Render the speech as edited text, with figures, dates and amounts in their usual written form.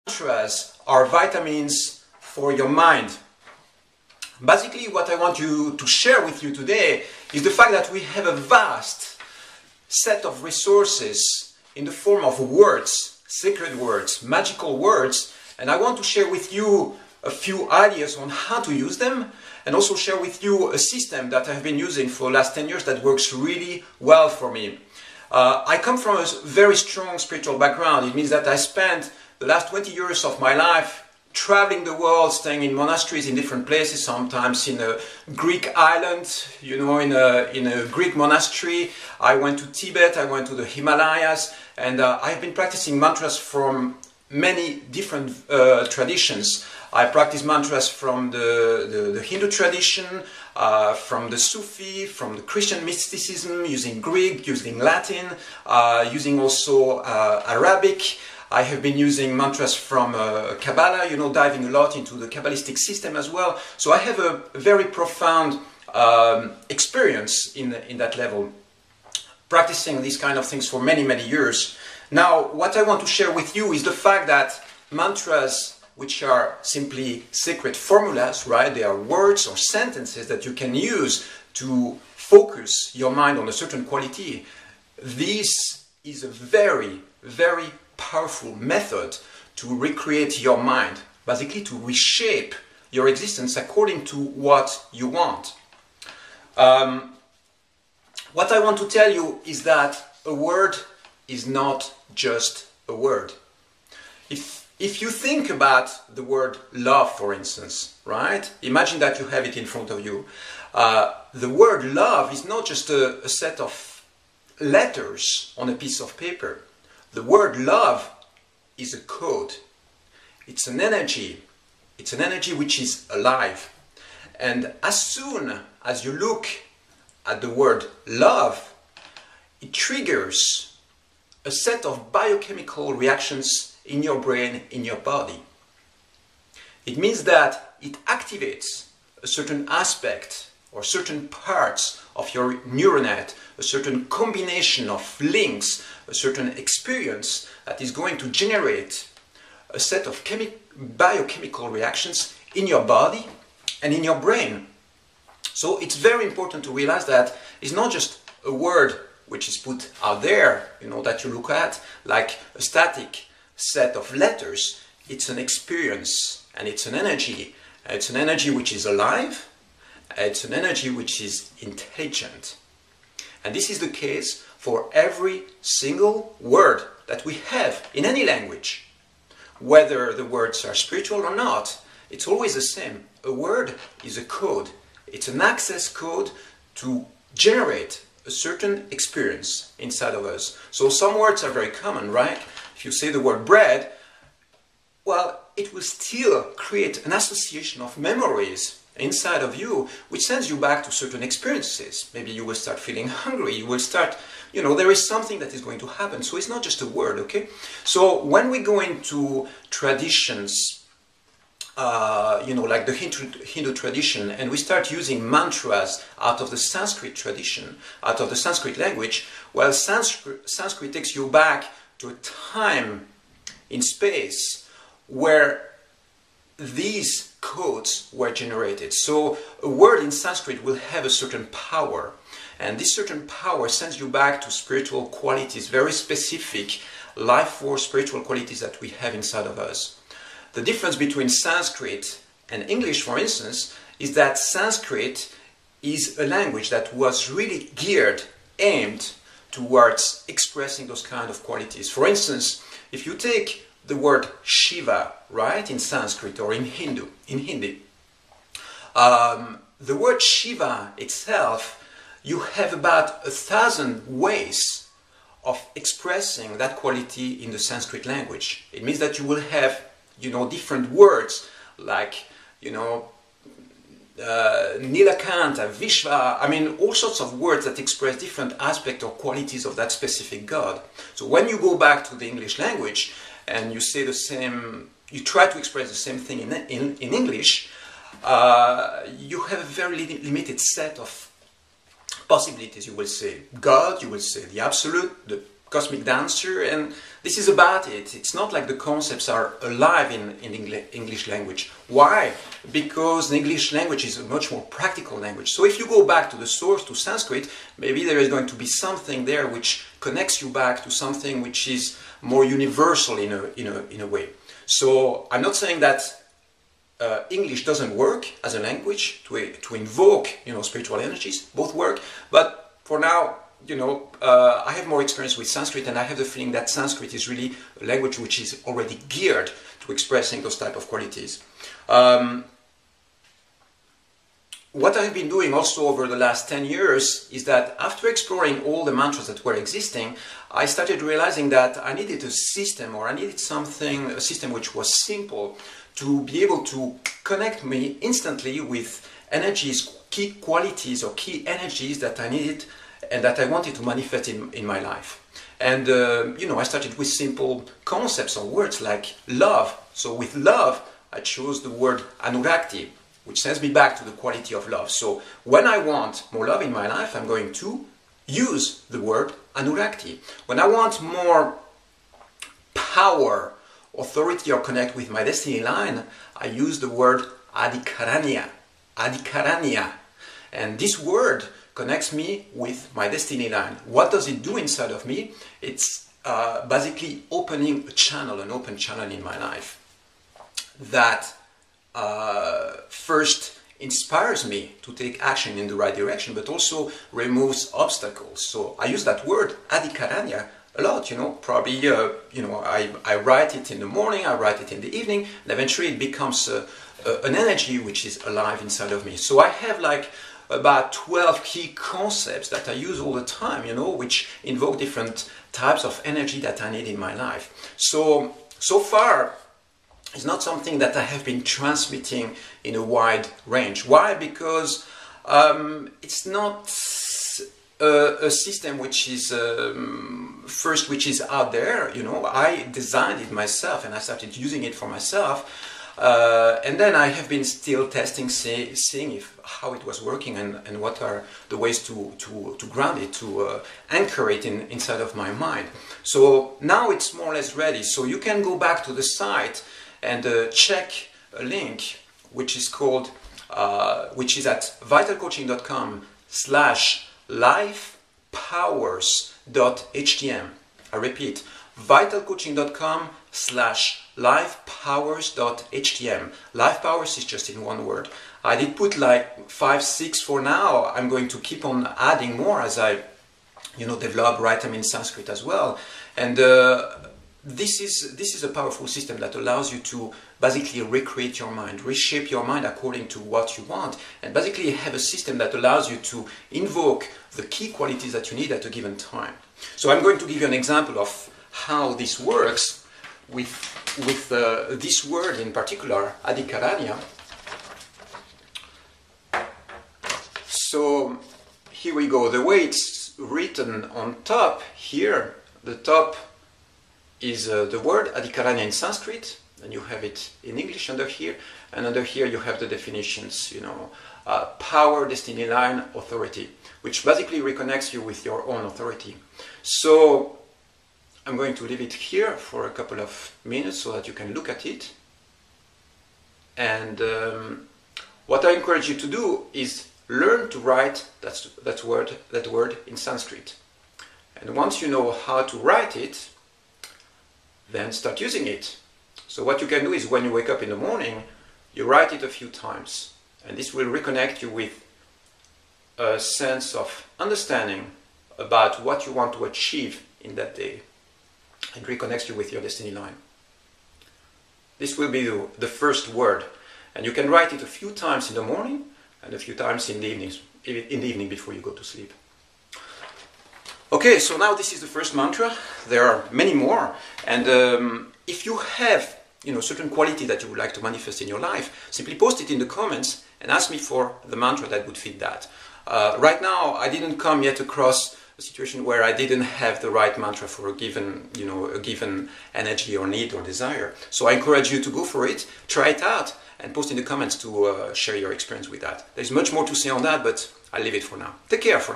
Mantras are vitamins for your mind. Basically, what I want to share with you today is the fact that we have a vast set of resources in the form of words, sacred words, magical words, and I want to share with you a few ideas on how to use them, and also share with you a system that I've been using for the last 10 years that works really well for me. I come from a very strong spiritual background. It means that I spent the last 20 years of my life traveling the world, staying in monasteries in different places, sometimes in a Greek island, you know, in a Greek monastery. I went to Tibet, I went to the Himalayas, and I've been practicing mantras from many different traditions. I practice mantras from the Hindu tradition, from the Sufi, from the Christian mysticism, using Greek, using Latin, using also Arabic. I have been using mantras from Kabbalah, you know, diving a lot into the Kabbalistic system as well. So I have a very profound experience in that level, practicing these kind of things for many, many years. Now, what I want to share with you is the fact that mantras, which are simply sacred formulas, right? They are words or sentences that you can use to focus your mind on a certain quality. This is a very, very powerful method to recreate your mind, basically to reshape your existence according to what you want. What I want to tell you is that a word is not just a word. If you think about the word love, for instance, right? Imagine that you have it in front of you. The word love is not just a set of letters on a piece of paper. The word love is a code. It's an energy. It's an energy which is alive. And as soon as you look at the word love, it triggers a set of biochemical reactions in your brain, in your body. It means that it activates a certain aspect or certain parts of your neuronet, a certain combination of links, a certain experience that is going to generate a set of biochemical reactions in your body and in your brain. So it's very important to realize that it's not just a word which is put out there, you know, that you look at like a static set of letters. It's an experience and it's an energy. It's an energy which is alive. It's an energy which is intelligent. And this is the case for every single word that we have in any language. Whether the words are spiritual or not, it's always the same. A word is a code. It's an access code to generate a certain experience inside of us. So some words are very common, right? If you say the word bread, well, it will still create an association of memories inside of you, which sends you back to certain experiences. Maybe you will start feeling hungry, you will start, you know, there is something that is going to happen. So it's not just a word, okay? So when we go into traditions, you know, like the Hindu tradition, and we start using mantras out of the Sanskrit tradition, out of the Sanskrit language, well, Sanskrit takes you back to a time in space where these codes were generated. So a word in Sanskrit will have a certain power, and this certain power sends you back to spiritual qualities, very specific life force spiritual qualities that we have inside of us. The difference between Sanskrit and English, for instance, is that Sanskrit is a language that was really geared, aimed towards expressing those kind of qualities. For instance, if you take the word Shiva, right, in Sanskrit or in Hindi, the word Shiva itself, you have about 1,000 ways of expressing that quality in the Sanskrit language. It means that you will have, you know, different words like, you know, Nilakanta, Vishva, I mean, all sorts of words that express different aspects or qualities of that specific god. So when you go back to the English language and you say the same, you try to express the same thing in English, you have a very limited set of possibilities. You will say God, you will say the absolute, the cosmic dancer, and this is about it. It's not like the concepts are alive in English language. Why? Because the English language is a much more practical language. So if you go back to the source, to Sanskrit, maybe there is going to be something there which connects you back to something which is more universal in a way. So I'm not saying that English doesn't work as a language to invoke, spiritual energies. Both work, but for now, I have more experience with Sanskrit, and I have the feeling that Sanskrit is really a language which is already geared to expressing those type of qualities. What I've been doing also over the last 10 years is that after exploring all the mantras that were existing, I started realizing that I needed a system, or I needed a system which was simple to be able to connect me instantly with energies, key qualities or key energies that I needed and that I wanted to manifest in my life. And I started with simple concepts or words like love. So with love, I chose the word anurakti, which sends me back to the quality of love. So when I want more love in my life, I'm going to use the word anurakti. When I want more power, authority, or connect with my destiny line, I use the word adhikaranya. Adhikaranya. And this word connects me with my destiny line. What does it do inside of me? It's basically opening a channel, an open channel in my life that first inspires me to take action in the right direction, but also removes obstacles. So I use that word adhikaranya a lot, probably, I write it in the morning, I write it in the evening, and eventually it becomes an energy which is alive inside of me. So I have like about 12 key concepts that I use all the time, which invoke different types of energy that I need in my life. So far, it's not something that I have been transmitting in a wide range. Why? Because it's not a system which is which is out there. I designed it myself and I started using it for myself. And then I have been still testing, seeing how it was working and what are the ways to ground it, to anchor it inside of my mind. So now it's more or less ready. So you can go back to the site and check a link which is called, which is at vitalcoaching.com/lifepowers.htm. I repeat, vitalcoaching.com/lifepowers.htm. Life powers is just in one word. I did put like 5, 6 for now. I'm going to keep on adding more as I, develop, write them in Sanskrit as well. And this is a powerful system that allows you to basically recreate your mind, reshape your mind according to what you want, and basically have a system that allows you to invoke the key qualities that you need at a given time. So I'm going to give you an example of how this works with this word in particular, adhikaranya. So here we go. The way it's written on top here, the top is the word adhikaranya in Sanskrit, and you have it in English under here, and under here you have the definitions, power, destiny line, authority, which basically reconnects you with your own authority. So I'm going to leave it here for a couple of minutes so that you can look at it. And what I encourage you to do is learn to write that word in Sanskrit. And once you know how to write it, then start using it. So what you can do is when you wake up in the morning, you write it a few times. And this will reconnect you with a sense of understanding about what you want to achieve in that day. And reconnects you with your destiny line. This will be the first word. And you can write it a few times in the morning and a few times in the evening before you go to sleep. Okay, so now this is the first mantra. There are many more, and if you have certain quality that you would like to manifest in your life, simply post it in the comments and ask me for the mantra that would fit that. Right now, I didn't come yet across a situation where I didn't have the right mantra for a given, a given energy or need or desire. So I encourage you to go for it, try it out, and post in the comments to share your experience with that. There's much more to say on that, but I'll leave it for now. Take care for now.